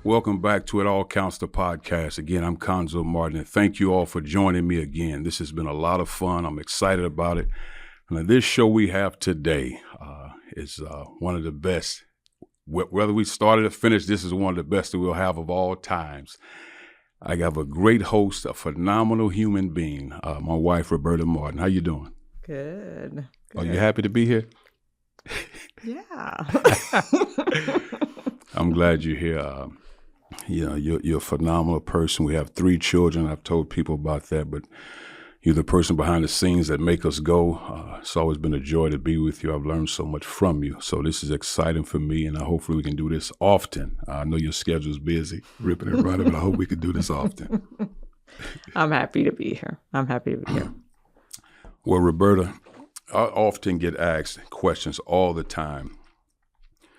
Welcome back to It All Counts, the podcast. Again, I'm Cuonzo Martin, and thank you all for joining me again. This has been a lot of fun. I'm excited about it. And this show we have today is one of the best. Whether we started or finished, this is one of the best that we'll have of all times. I have a great host, a phenomenal human being, my wife, Roberta Martin. How you doing? Good. Are you happy to be here? Yeah. I'm glad you're here. You're a phenomenal person. We have 3 children. I've told people about that, but you're the person behind the scenes that make us go. It's always been a joy to be with you. I've learned so much from you. So this is exciting for me, and hopefully we can do this often. I know your schedule's busy, ripping and running, but I hope we can do this often. I'm happy to be here. Well, Roberta, I often get asked questions all the time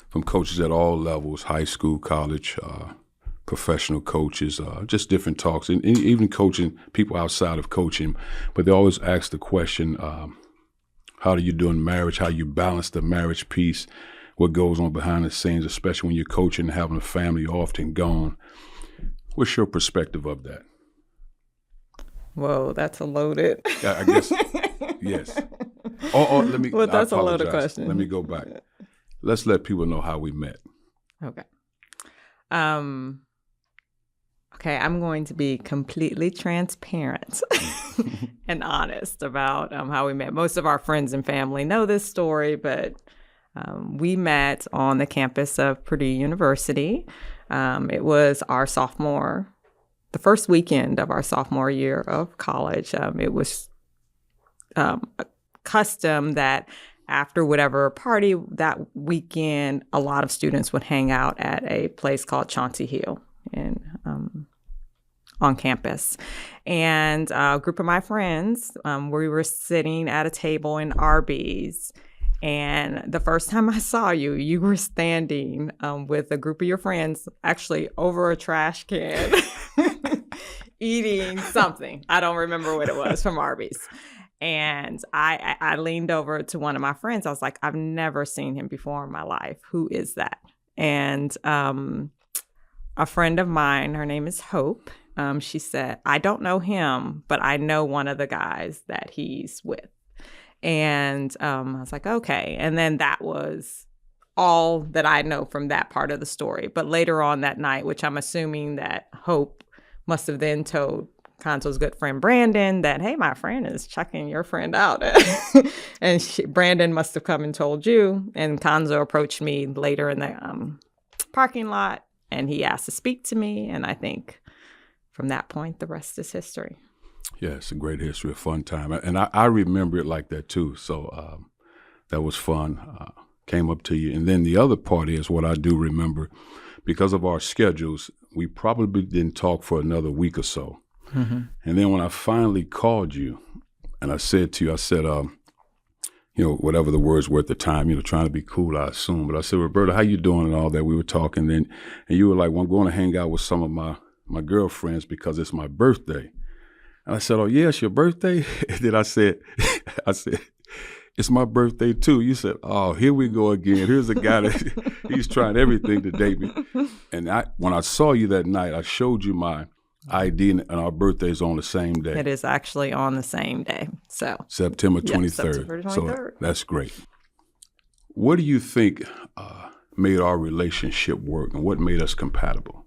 from coaches at all levels, high school, college, professional coaches, just different talks, and even coaching people outside of coaching. But they always ask the question, how do you do in marriage? How you balance the marriage piece? What goes on behind the scenes, especially when you're coaching and having a family often gone? What's your perspective of that? Whoa, that's a loaded. I guess, yes. Let me. Well, that's a loaded question. Let me go back. Let's let people know how we met. Okay. Okay, I'm going to be completely transparent and honest about how we met. Most of our friends and family know this story, but we met on the campus of Purdue University. It was the first weekend of our sophomore year of college. It was a custom that after whatever party that weekend, a lot of students would hang out at a place called Chauncey Hill on campus. And a group of my friends, we were sitting at a table in Arby's. And the first time I saw you, you were standing with a group of your friends, actually over a trash can, eating something. I don't remember what it was from Arby's. And I leaned over to one of my friends. I was like, I've never seen him before in my life. Who is that? And a friend of mine, her name is Hope. She said, I don't know him, but I know one of the guys that he's with. And I was like, okay. And then that was all that I know from that part of the story. But later on that night, which I'm assuming that Hope must have then told Cuonzo's good friend Brandon that, hey, my friend is checking your friend out. And Brandon must have come and told you. And Cuonzo approached me later in the parking lot, and he asked to speak to me. And I think from that point, the rest is history. Yeah, it's a great history, a fun time. And I remember it like that, too. So that was fun. Came up to you. And then the other part is what I do remember. Because of our schedules, we probably didn't talk for another week or so. Mm-hmm. And then when I finally called you and I said to you, I said, whatever the words were at the time, trying to be cool, I assume. But I said, Roberta, how you doing and all that? We were talking then. And you were like, well, I'm going to hang out with some of my girlfriends because it's my birthday. And I said, oh, yeah, it's your birthday? And then I said, it's my birthday too. You said, oh, here we go again. Here's a guy that he's trying everything to date me. And when I saw you that night, I showed you my ID, and our birthday is on the same day. It is actually on the same day. So September 23rd. September 23rd. So that's great. What do you think made our relationship work, and what made us compatible?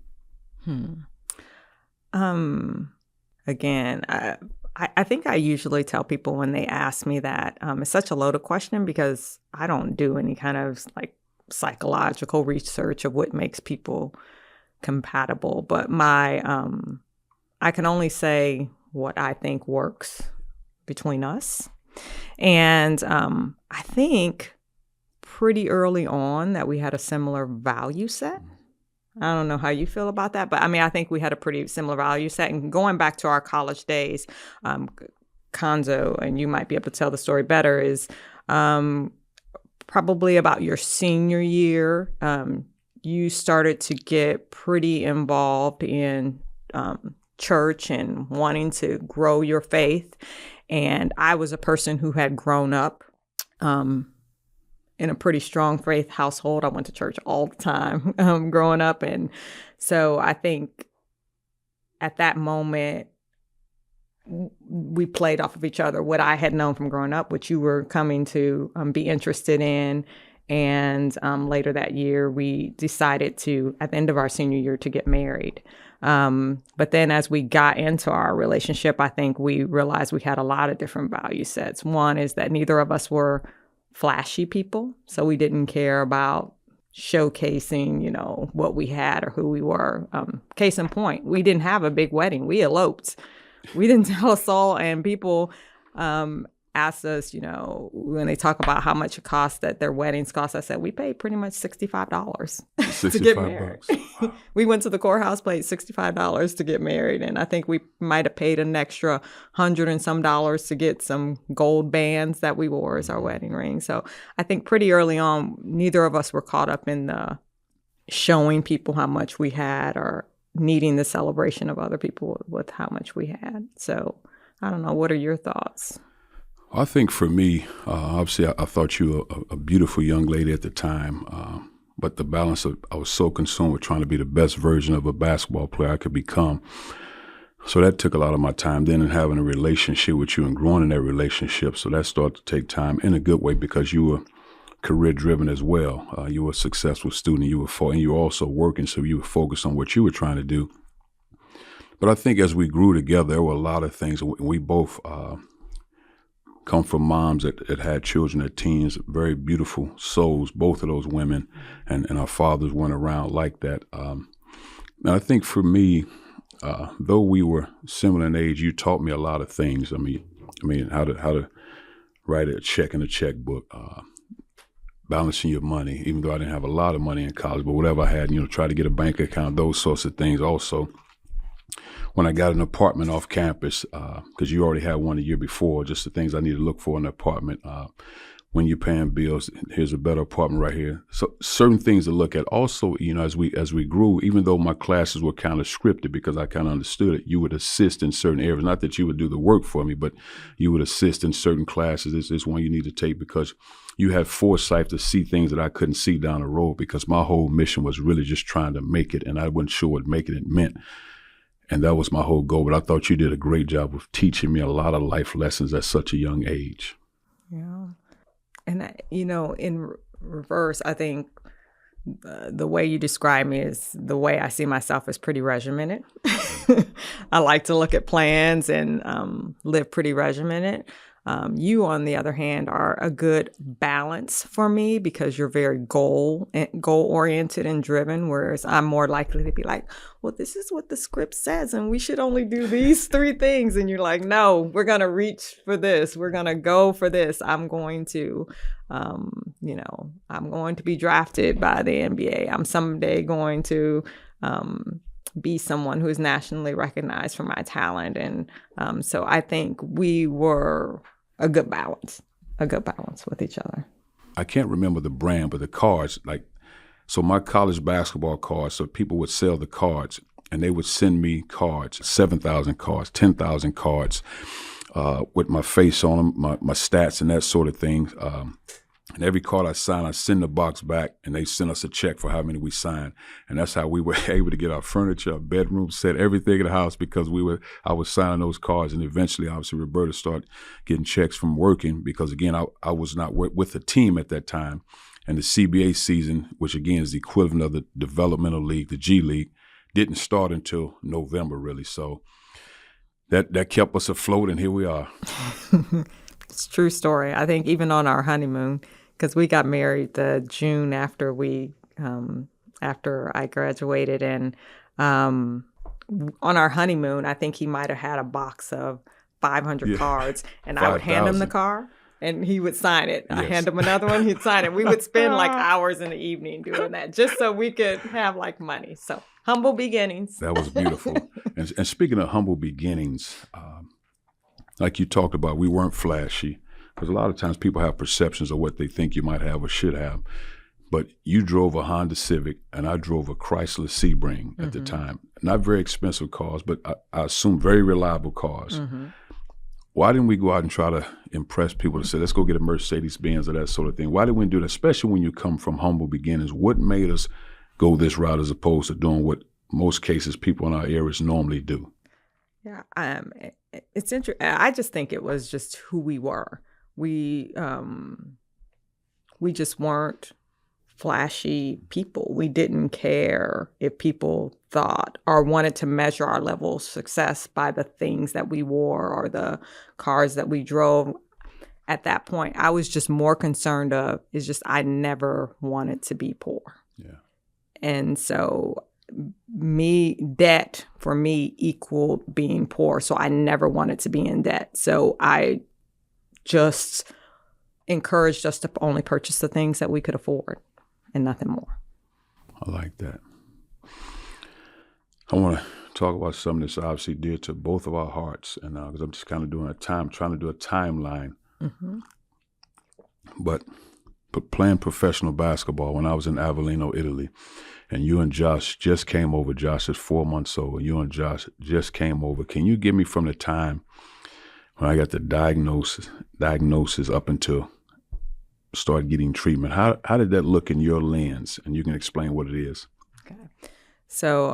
Again, I think I usually tell people when they ask me that, it's such a loaded question because I don't do any kind of like psychological research of what makes people compatible. But I can only say what I think works between us. And I think pretty early on that we had a similar value set. I don't know how you feel about that, but I think we had a pretty similar value set. And going back to our college days, Cuonzo, and you might be able to tell the story better, is probably about your senior year. You started to get pretty involved in church and wanting to grow your faith. And I was a person who had grown up in a pretty strong faith household. I went to church all the time growing up. And so I think at that moment, we played off of each other, what I had known from growing up, what you were coming to be interested in. And later that year, we decided to, at the end of our senior year, to get married. But then as we got into our relationship, I think we realized we had a lot of different value sets. One is that neither of us were flashy people. So we didn't care about showcasing, what we had or who we were. Case in point, we didn't have a big wedding. We eloped. We didn't tell a soul, and people asked us, when they talk about how much it costs, that their weddings cost, I said, we paid pretty much $65 to get married. Wow. We went to the courthouse, paid $65 to get married, and I think we might have paid an extra $100 and some to get some gold bands that we wore as our wedding ring. So I think pretty early on, neither of us were caught up in the showing people how much we had or needing the celebration of other people with how much we had. So I don't know. What are your thoughts? I think for me, obviously, I thought you were a beautiful young lady at the time, but the balance of, I was so consumed with trying to be the best version of a basketball player I could become. So that took a lot of my time. Then in having a relationship with you and growing in that relationship, so that started to take time in a good way because you were career-driven as well. You were a successful student. And you were also working, so you were focused on what you were trying to do. But I think as we grew together, there were a lot of things. We both come from moms that had children at teens, very beautiful souls, both of those women, and our fathers weren't around like that. And I think for me, though we were similar in age, you taught me a lot of things. I mean, how to write a check in a checkbook, balancing your money, even though I didn't have a lot of money in college, but whatever I had, try to get a bank account, those sorts of things. Also, when I got an apartment off campus, because you already had one the year before, just the things I need to look for in an apartment. When you're paying bills, here's a better apartment right here. So certain things to look at. Also, as we grew, even though my classes were kind of scripted because I kind of understood it, you would assist in certain areas. Not that you would do the work for me, but you would assist in certain classes. This is one you need to take because you had foresight to see things that I couldn't see down the road because my whole mission was really just trying to make it, and I wasn't sure what making it meant. And that was my whole goal. But I thought you did a great job of teaching me a lot of life lessons at such a young age. Yeah. And, in reverse, I think the way you describe me is the way I see myself as pretty regimented. I like to look at plans and live pretty regimented. You, on the other hand, are a good balance for me because you're very goal-oriented and driven, whereas I'm more likely to be like, well, this is what the script says, and we should only do these 3 things. And you're like, no, we're going to reach for this. We're going to go for this. I'm going to, I'm going to be drafted by the NBA. I'm someday going to be someone who is nationally recognized for my talent. And so I think we were a good balance with each other. I can't remember the brand, but the cards, so my college basketball cards, so people would sell the cards and they would send me cards, 7,000 cards, 10,000 cards with my face on them, my stats and that sort of thing. And every card I sign, I send the box back, and they send us a check for how many we signed. And that's how we were able to get our furniture, our bedroom set, everything in the house because I was signing those cards. And eventually, obviously, Roberta started getting checks from working because, again, I was not with the team at that time. And the CBA season, which, again, is the equivalent of the developmental league, the G League, didn't start until November, really. So that kept us afloat, and here we are. It's a true story. I think even on our honeymoon, because we got married the June after after I graduated, and on our honeymoon, I think he might have had a box of 500 cards, and 5, I would hand him the card, and he would sign it. Yes. I hand him another one, he'd sign it. We would spend hours in the evening doing that just so we could have money. So humble beginnings. That was beautiful. And speaking of humble beginnings, like you talked about, we weren't flashy. Because a lot of times people have perceptions of what they think you might have or should have. But you drove a Honda Civic, and I drove a Chrysler Sebring at the time. Not very expensive cars, but I assume very reliable cars. Why didn't we go out and try to impress people to say, let's go get a Mercedes-Benz or that sort of thing? Why didn't we do that, especially when you come from humble beginnings? What made us go this route as opposed to doing what most cases people in our areas normally do? Yeah, it's interesting. I just think it was just who we were. We just weren't flashy people. We didn't care if people thought or wanted to measure our level of success by the things that we wore or the cars that we drove. At that point, I was just more concerned of is just I never wanted to be poor. Yeah. And so debt for me equaled being poor. So I never wanted to be in debt. So I just encouraged us to only purchase the things that we could afford and nothing more. I like that. I want to talk about something that's obviously dear to both of our hearts, and because I'm just kind of trying to do a timeline. But playing professional basketball when I was in Avellino, Italy, and you and Josh just came over. Josh is 4 months old, and you and Josh just came over. Can you give me from the time when I got the diagnosis up until start getting treatment? How did that look in your lens? And you can explain what it is. Okay. So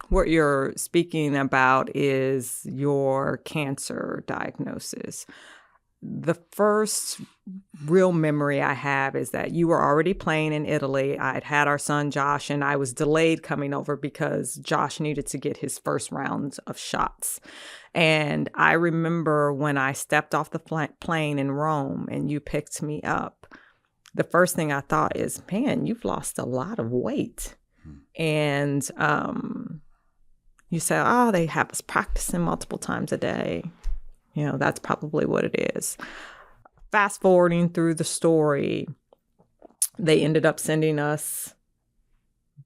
what you're speaking about is your cancer diagnosis. The first real memory I have is that you were already playing in Italy. I'd had our son Josh, and I was delayed coming over because Josh needed to get his first round of shots. And I remember when I stepped off the plane in Rome and you picked me up, the first thing I thought is, man, you've lost a lot of weight. And you said, oh, they have us practicing multiple times a day. You know, that's probably what it is. Fast forwarding through the story, they ended up sending us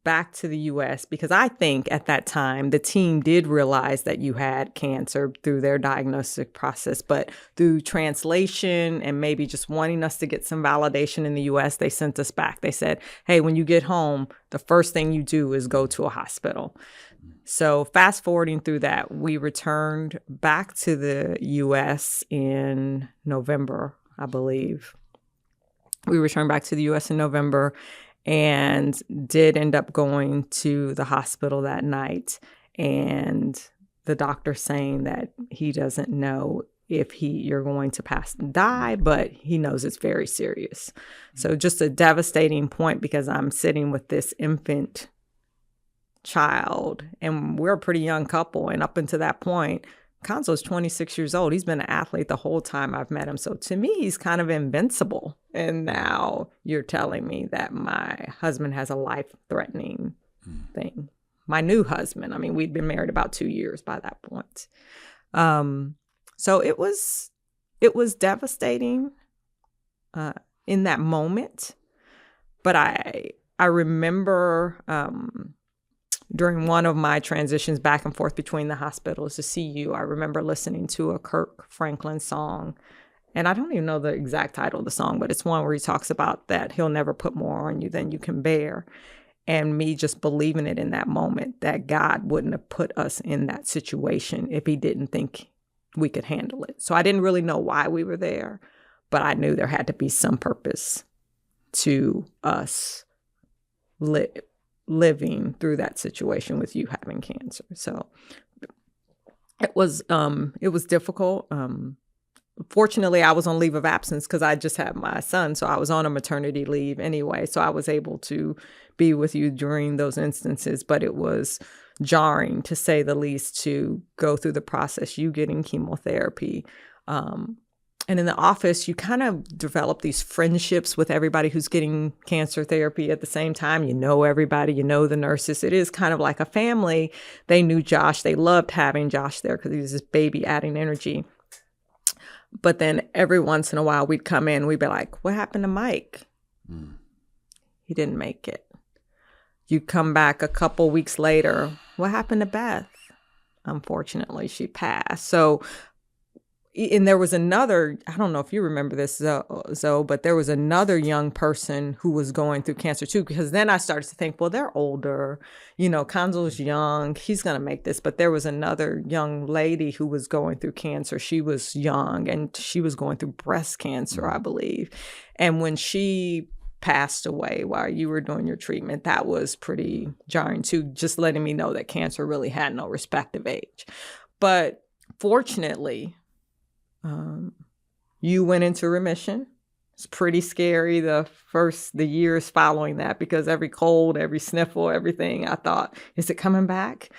back to the U.S. because I think at that time the team did realize that you had cancer through their diagnostic process, but through translation and maybe just wanting us to get some validation in the U.S., they sent us back. They said, hey, when you get home, the first thing you do is go to a hospital. So fast forwarding through that, we returned back to the U.S. in November, I believe. We returned back to the U.S. in November and did end up going to the hospital that night. And the doctor saying that he doesn't know if you're going to die, but he knows it's very serious. So just a devastating point because I'm sitting with this infant child and we're a pretty young couple. And up until that point, Cuonzo's 26 years old. He's been an athlete the whole time I've met him. So to me, he's kind of invincible. And now you're telling me that my husband has a life-threatening thing. My new husband. I mean, we'd been married about 2 years by that point. So it was devastating in that moment. But I remember during one of my transitions back and forth between the hospitals to see you, I remember listening to a Kirk Franklin song. And I don't even know the exact title of the song, but it's one where he talks about that he'll never put more on you than you can bear. And me just believing it in that moment that God wouldn't have put us in that situation if he didn't think we could handle it. So I didn't really know why we were there, but I knew there had to be some purpose to us living through that situation with you having cancer. So it was difficult. Fortunately, I was on leave of absence because I just had my son. So I was on a maternity leave anyway. So I was able to be with you during those instances, but it was jarring to say the least to go through the process, you getting chemotherapy. And in the office, you kind of develop these friendships with everybody who's getting cancer therapy at the same time. You know everybody, you know the nurses. It is kind of like a family. They knew Josh. They loved having Josh there because he was this baby adding energy. But then every once in a while, we'd come in, we'd be like, what happened to Mike? He didn't make it. You come back a couple weeks later, what happened to Beth? unfortunately, she passed. So, and there was another, I don't know if you remember this, Zoe, but there was another young person who was going through cancer too, because then I started to think, well, they're older, Cuonzo's young, he's going to make this. But there was another young lady who was going through cancer. She was young and she was going through breast cancer, I believe. And when she passed away while you were doing your treatment, that was pretty jarring too, just letting me know that cancer really had no respect of age. But fortunately, you went into remission. It's pretty scary the years following that, because every cold, every sniffle, everything, I thought, is it coming back?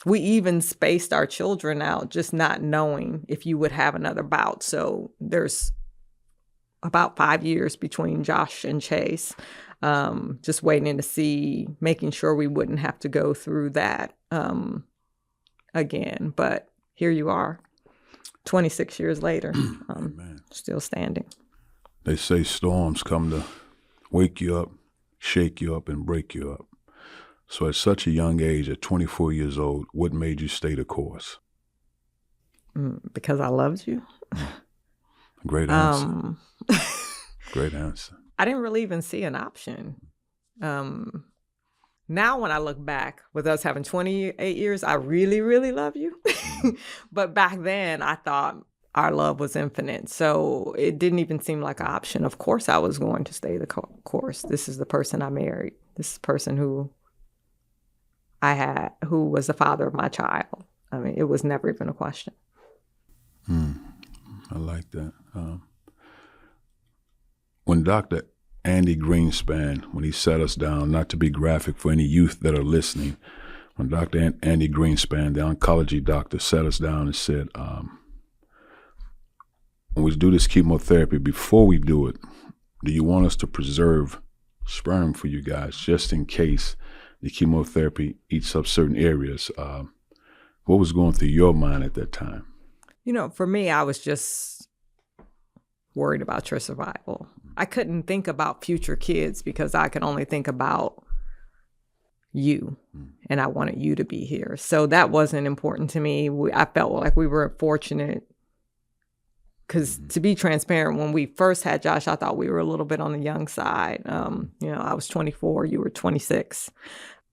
We even spaced our children out, just not knowing if you would have another bout. So there's about 5 years between Josh and Chase, just waiting to see, making sure we wouldn't have to go through that again. But here you are. 26 years later, still standing. They say storms come to wake you up, shake you up, and break you up. So at such a young age, at 24 years old, what made you stay the course? Because I loved you. Great answer. Great answer. I didn't really even see an option. Now, when I look back, with us having 28 years, I really, really love you. But back then, I thought our love was infinite. So it didn't even seem like an option. Of course, I was going to stay the course. This is the person I married. This is the person who was the father of my child. I mean, it was never even a question. I like that. When Dr. Andy Greenspan, when he sat us down, not to be graphic for any youth that are listening, when Dr. Andy Greenspan, the oncology doctor, sat us down and said, when we do this chemotherapy, before we do it, do you want us to preserve sperm for you guys, just in case the chemotherapy eats up certain areas? What was going through your mind at that time? For me, I was just worried about your survival. I couldn't think about future kids because I could only think about you, and I wanted you to be here. So that wasn't important to me. I felt like we were fortunate because, to be transparent, when we first had Josh, I thought we were a little bit on the young side. I was 24, you were 26.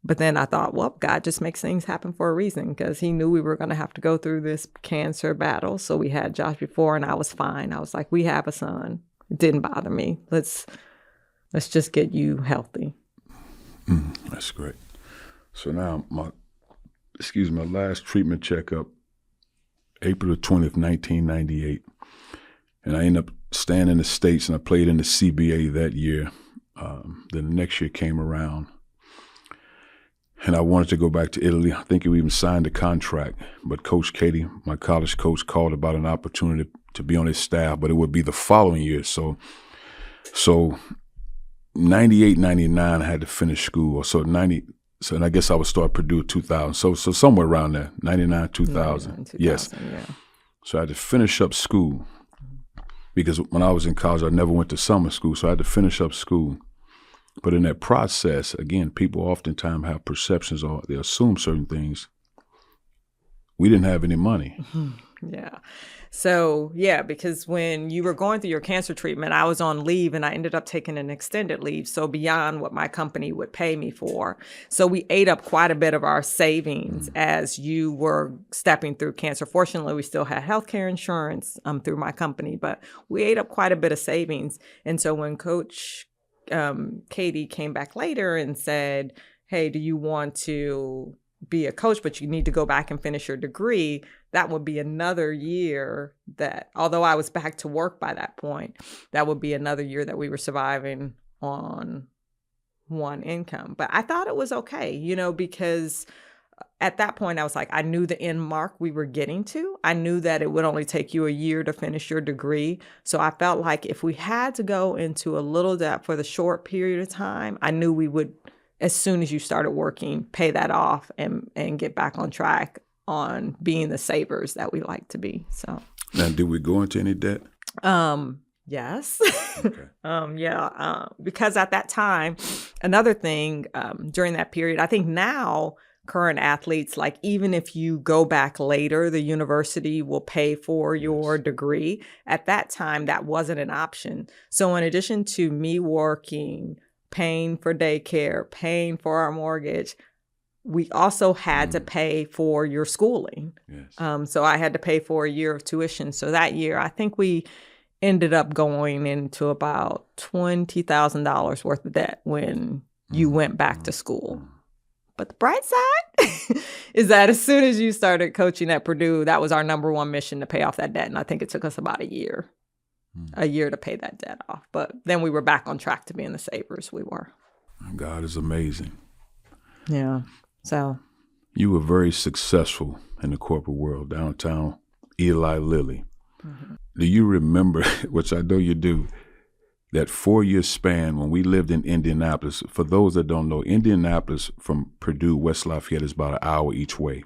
But then I thought, well, God just makes things happen for a reason, because he knew we were going to have to go through this cancer battle. So we had Josh before, and I was fine. I was like, we have a son. It didn't bother me. Let's just get you healthy. That's great. So now my last treatment checkup, April the 20th, 1998. And I ended up staying in the States, and I played in the CBA that year. Then the next year came around, and I wanted to go back to Italy. I think we even signed a contract, but Coach Katie, my college coach, called about an opportunity to be on his staff, but it would be the following year. So 98, 99, I had to finish school. And I guess I would start Purdue 2000. So somewhere around there, 99, 2000. Yes. Yeah. So I had to finish up school, because when I was in college, I never went to summer school. So I had to finish up school. But in that process, again, people oftentimes have perceptions, or they assume certain things. We didn't have any money. Yeah. So, because when you were going through your cancer treatment, I was on leave, and I ended up taking an extended leave, so beyond what my company would pay me for. So we ate up quite a bit of our savings as you were stepping through cancer. Fortunately, we still had healthcare insurance through my company, but we ate up quite a bit of savings. And so when Coach Katie came back later and said, hey, do you want to be a coach, but you need to go back and finish your degree, that would be another year that, although I was back to work by that point, that would be another year that we were surviving on one income. But I thought it was okay, because at that point I was like, I knew the end mark we were getting to. I knew that it would only take you a year to finish your degree. So I felt like if we had to go into a little debt for the short period of time, I knew we would, as soon as you started working, pay that off and get back on track on being the savers that we like to be. So now, did we go into any debt? Yes. Okay. Because at that time, another thing during that period, I think now current athletes, like even if you go back later, the university will pay for your degree. At that time, that wasn't an option. So in addition to me working, paying for daycare, paying for our mortgage, we also had to pay for your schooling. Yes. So I had to pay for a year of tuition. So that year, I think we ended up going into about $20,000 worth of debt when you went back to school. But the bright side is that as soon as you started coaching at Purdue, that was our number one mission, to pay off that debt. And I think it took us about a year to pay that debt off. But then we were back on track to being the savers we were. God is amazing. Yeah. So you were very successful in the corporate world, downtown Eli Lilly. Do you remember, which I know you do, that 4-year span when we lived in Indianapolis? For those that don't know, Indianapolis from Purdue, West Lafayette is about an hour each way.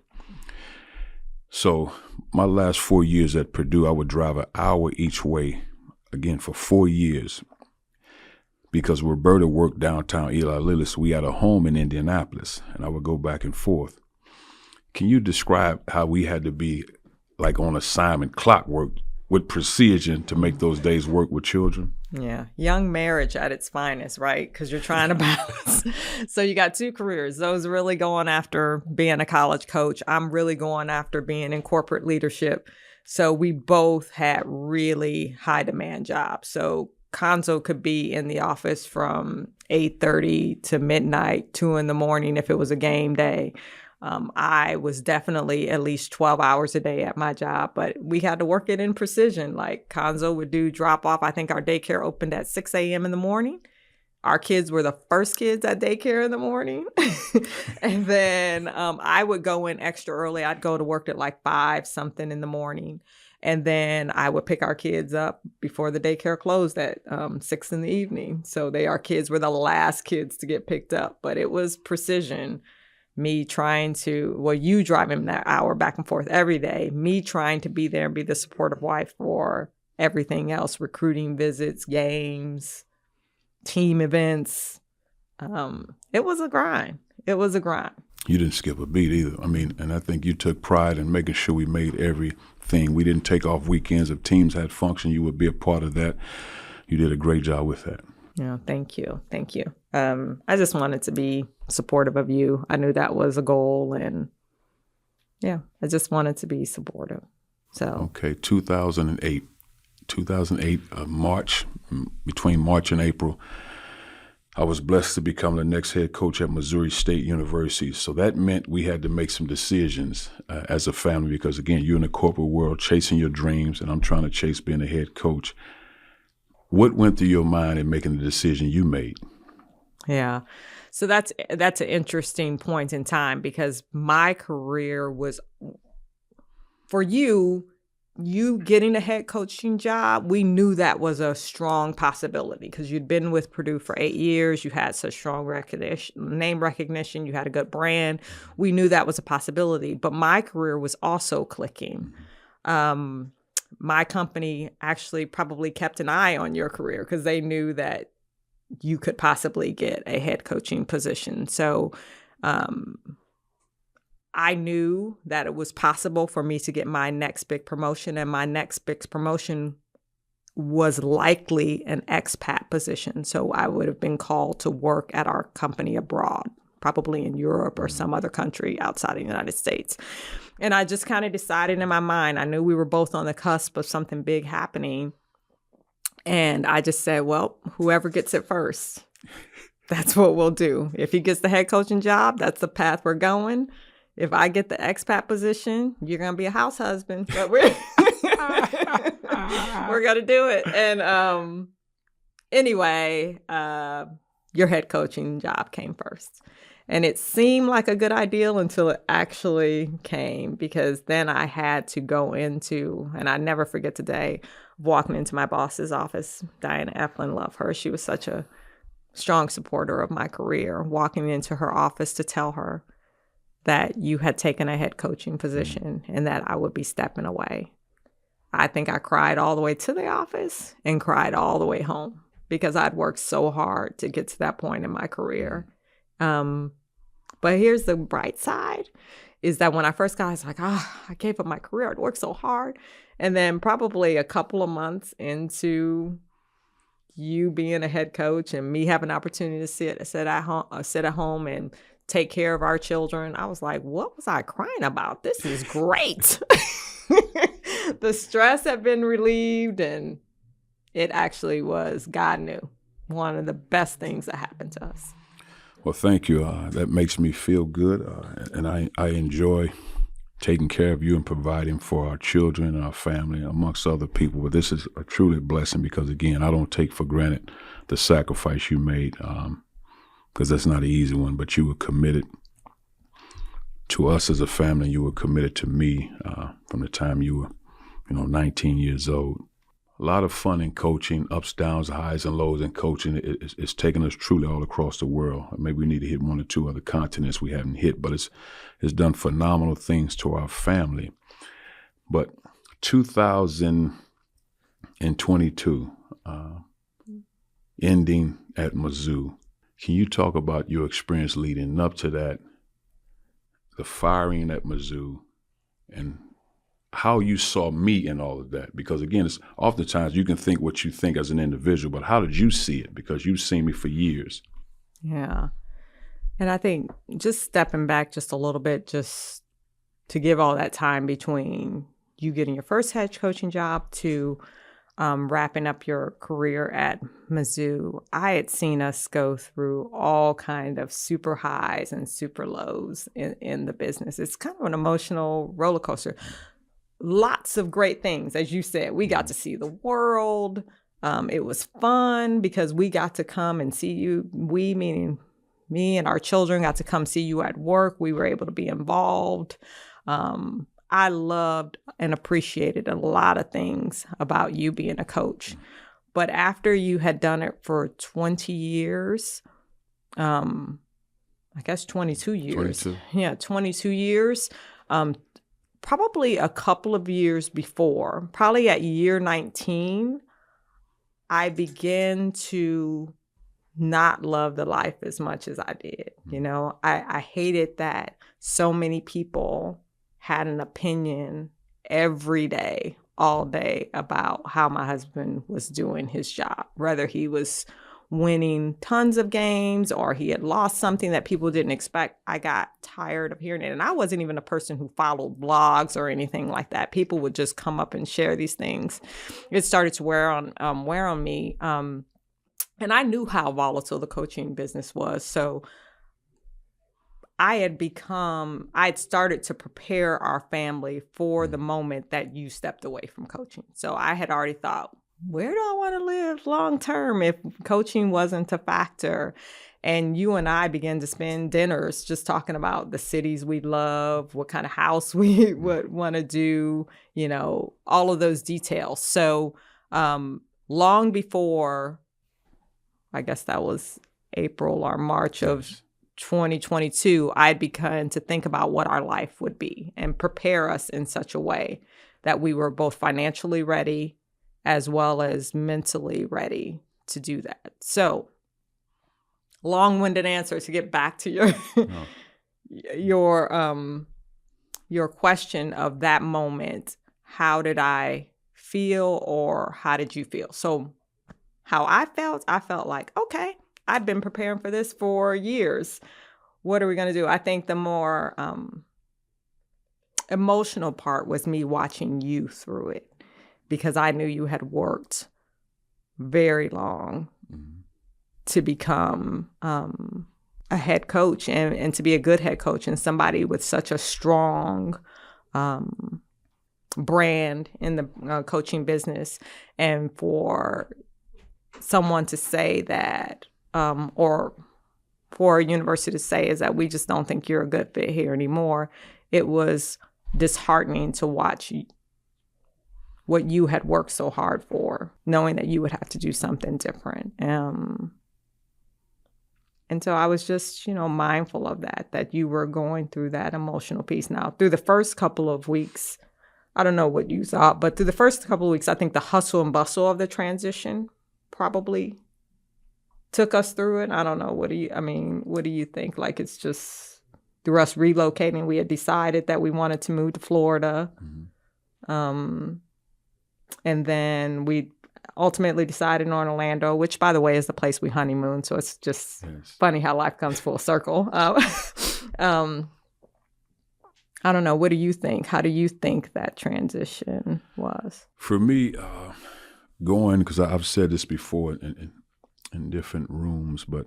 So my last 4 years at Purdue, I would drive an hour each way, again, for 4 years, because Roberta worked downtown Eli Lilly, so we had a home in Indianapolis, and I would go back and forth. Can you describe how we had to be like on assignment, clockwork, with precision to make those days work with children? Yeah. Young marriage at its finest, right? Because you're trying to balance. So you got two careers. Those really going after being a college coach. I'm really going after being in corporate leadership. So we both had really high demand jobs. So Cuonzo could be in the office from 8:30 to midnight, 2 a.m. if it was a game day. I was definitely at least 12 hours a day at my job, but we had to work it in precision. Like Cuonzo would do drop off. I think our daycare opened at 6 a.m. in the morning. Our kids were the first kids at daycare in the morning. And then I would go in extra early. I'd go to work at like 5 something in the morning. And then I would pick our kids up before the daycare closed at 6 in the evening. So our kids were the last kids to get picked up. But it was precision. Me trying to, you driving that hour back and forth every day, me trying to be there and be the supportive wife for everything else, recruiting visits, games, team events. It was a grind. It was a grind. You didn't skip a beat either. I mean, and I think you took pride in making sure we made everything. We didn't take off weekends. If teams had function, you would be a part of that. You did a great job with that. Yeah, thank you. Thank you. I just wanted to be supportive of you. I knew that was a goal, and yeah, I just wanted to be supportive. So okay, 2008, March, between March and April, I was blessed to become the next head coach at Missouri State University. So that meant we had to make some decisions as a family, because again, you're in the corporate world chasing your dreams, and I'm trying to chase being a head coach. What went through your mind in making the decision you made? Yeah. So that's an interesting point in time, because my career was, for you getting a head coaching job, we knew that was a strong possibility because you'd been with Purdue for 8 years. You had such strong name recognition. You had a good brand. We knew that was a possibility, but my career was also clicking. My company actually probably kept an eye on your career because they knew that you could possibly get a head coaching position. So I knew that it was possible for me to get my next big promotion, and my next big promotion was likely an expat position. So I would have been called to work at our company abroad, probably in Europe or some other country outside of the United States. And I just kind of decided in my mind, I knew we were both on the cusp of something big happening. And I just said, well, whoever gets it first, that's what we'll do. If he gets the head coaching job, that's the path we're going. If I get the expat position, you're going to be a house husband. But we're going to do it. And anyway, your head coaching job came first. And it seemed like a good idea until it actually came, because then I had to go into, and I never forget today, walking into my boss's office, Diana Eflin, love her. She was such a strong supporter of my career, walking into her office to tell her that you had taken a head coaching position and that I would be stepping away. I think I cried all the way to the office and cried all the way home because I'd worked so hard to get to that point in my career. But But here's the bright side is that when I first got, I was like, I gave up my career. I'd worked so hard. And then probably a couple of months into you being a head coach and me having an opportunity to sit at home and take care of our children, I was like, what was I crying about? This is great. The stress had been relieved, and it actually was, God knew, one of the best things that happened to us. Well, thank you. That makes me feel good, and I enjoy taking care of you and providing for our children and our family, amongst other people. But this is a truly blessing because, again, I don't take for granted the sacrifice you made, because that's not an easy one. But you were committed to us as a family. You were committed to me from the time you were, 19 years old. A lot of fun in coaching, ups, downs, highs, and lows in coaching. It's taken us truly all across the world. Maybe we need to hit one or two other continents we haven't hit, but it's done phenomenal things to our family. But 2022, ending at Mizzou, can you talk about your experience leading up to that, the firing at Mizzou, and how you saw me in all of that? Because again, it's oftentimes you can think what you think as an individual, but how did you see it? Because you've seen me for years. Yeah. And I think just stepping back just a little bit, just to give all that time between you getting your first head coaching job to wrapping up your career at Mizzou, I had seen us go through all kind of super highs and super lows in the business. It's kind of an emotional roller coaster. Lots of great things. As you said, we got to see the world. It was fun because we got to come and see you. We, meaning me and our children, got to come see you at work. We were able to be involved. I loved and appreciated a lot of things about you being a coach. But after you had done it for 20 years, I guess 22 years. 22. Yeah, 22 years. Probably a couple of years before, probably at year 19, I began to not love the life as much as I did. I hated that so many people had an opinion every day, all day, about how my husband was doing his job, whether he was winning tons of games or he had lost something that people didn't expect. I got tired of hearing it. And I wasn't even a person who followed blogs or anything like that. People would just come up and share these things. It started to wear on me. And I knew how volatile the coaching business was. So I'd started to prepare our family for the moment that you stepped away from coaching. So I had already thought, where do I want to live long term if coaching wasn't a factor? And you and I began to spend dinners just talking about the cities we love, what kind of house we would want to do, all of those details. So long before, I guess that was April or March of 2022, I'd begun to think about what our life would be and prepare us in such a way that we were both financially ready as well as mentally ready to do that. So, long-winded answer to get back to your question of that moment. How did I feel, or how did you feel? So, how I felt like, okay, I've been preparing for this for years. What are we going to do? I think the more emotional part was me watching you through it, because I knew you had worked very long to become a head coach and to be a good head coach and somebody with such a strong brand in the coaching business. And for someone to say that, or for a university to say, is that we just don't think you're a good fit here anymore. It was disheartening to watch what you had worked so hard for, knowing that you would have to do something different. And so I was just, mindful of that you were going through that emotional piece. Now, through the first couple of weeks, I don't know what you saw, but through the first couple of weeks, I think the hustle and bustle of the transition probably took us through it. I don't know. What do you think? Like, it's just through us relocating, we had decided that we wanted to move to Florida. And then we ultimately decided on Orlando, which, by the way, is the place we honeymoon. So it's just funny how life comes full circle. I don't know. What do you think? How do you think that transition was? For me, going, because I've said this before in different rooms, but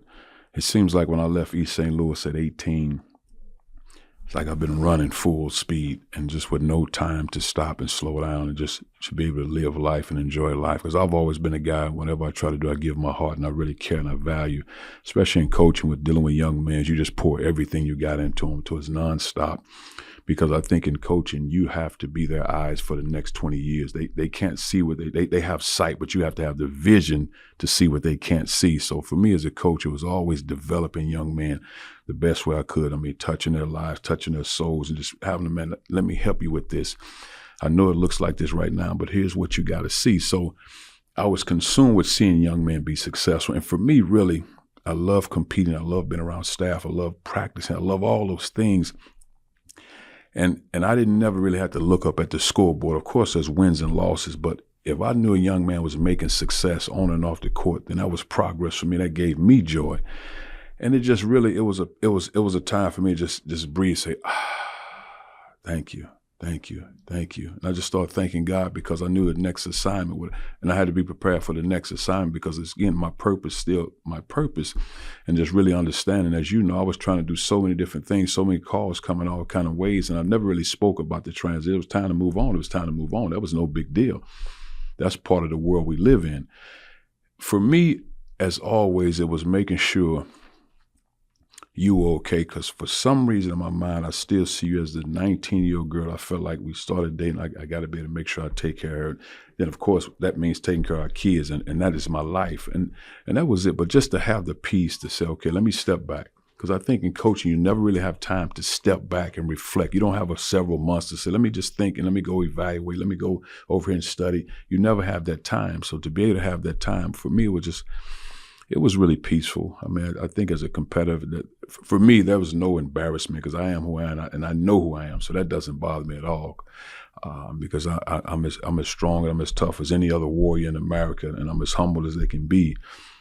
it seems like when I left East St. Louis at 18, it's like I've been running full speed and just with no time to stop and slow down and just should be able to live life and enjoy life. Because I've always been a guy, whenever I try to do, I give my heart and I really care and I value, especially in coaching with dealing with young men. You just pour everything you got into them to it's nonstop. Because I think in coaching, you have to be their eyes for the next 20 years. They can't see what they have sight, but you have to have the vision to see what they can't see. So for me as a coach, it was always developing young men the best way I could. I mean, touching their lives, touching their souls, and just having them, man, let me help you with this. I know it looks like this right now, but here's what you got to see. So I was consumed with seeing young men be successful. And for me, really, I love competing. I love being around staff. I love practicing. I love all those things. And I didn't never really have to look up at the scoreboard. Of course, there's wins and losses, but if I knew a young man was making success on and off the court, then that was progress for me. That gave me joy. And it just really, it was a time for me to just breathe, say, thank you. Thank you. Thank you. And I just started thanking God because I knew the next assignment would, and I had to be prepared for the next assignment because it's, again, my purpose, still my purpose, and just really understanding. As you know, I was trying to do so many different things, so many calls coming all kind of ways, and I never really spoke about the transit. It was time to move on. It was time to move on. That was no big deal. That's part of the world we live in. For me, as always, it was making sure you were okay, because for some reason in my mind, I still see you as the 19-year-old girl. I felt like we started dating. I got to be able to make sure I take care of her. Then, of course, that means taking care of our kids, and that is my life. And that was it. But just to have the peace to say, okay, let me step back. Because I think in coaching, you never really have time to step back and reflect. You don't have several months to say, let me just think and let me go evaluate. Let me go over here and study. You never have that time. So to be able to have that time, for me, it was really peaceful. I mean, I think as a competitor, for me, there was no embarrassment because I am who I am, and I know who I am. So that doesn't bother me at all, because I'm as strong and I'm as tough as any other warrior in America, and I'm as humble as they can be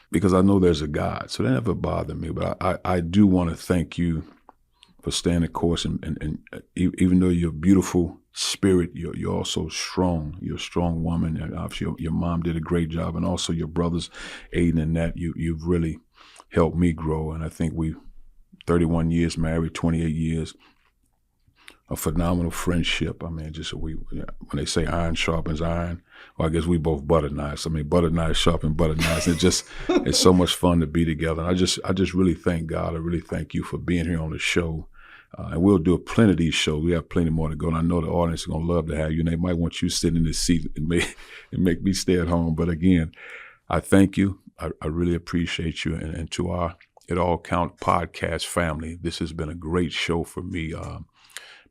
because I know there's a God. So that never bothered me. But I do want to thank you for staying the course, and even though you're a beautiful spirit, you're also strong. You're a strong woman, and obviously your mom did a great job, and also your brothers, Aiden and Nat, you've really helped me grow. And I think 31 years married, 28 years, a phenomenal friendship. I mean, when they say iron sharpens iron, well, I guess we both butter knives. I mean, butter knives sharpen butter knives. It's so much fun to be together. And I just really thank God. I really thank you for being here on the show. And we'll do plenty of these shows. We have plenty more to go. And I know the audience is going to love to have you. And they might want you sitting in this seat and make me stay at home. But again, I thank you. I really appreciate you. And to our It All Count podcast family, this has been a great show for me.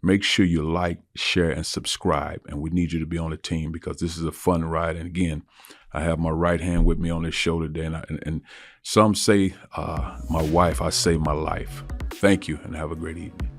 Make sure you like, share, and subscribe. And we need you to be on the team because this is a fun ride. And again, I have my right hand with me on this show today. And some say my wife, I say my life. Thank you and have a great evening.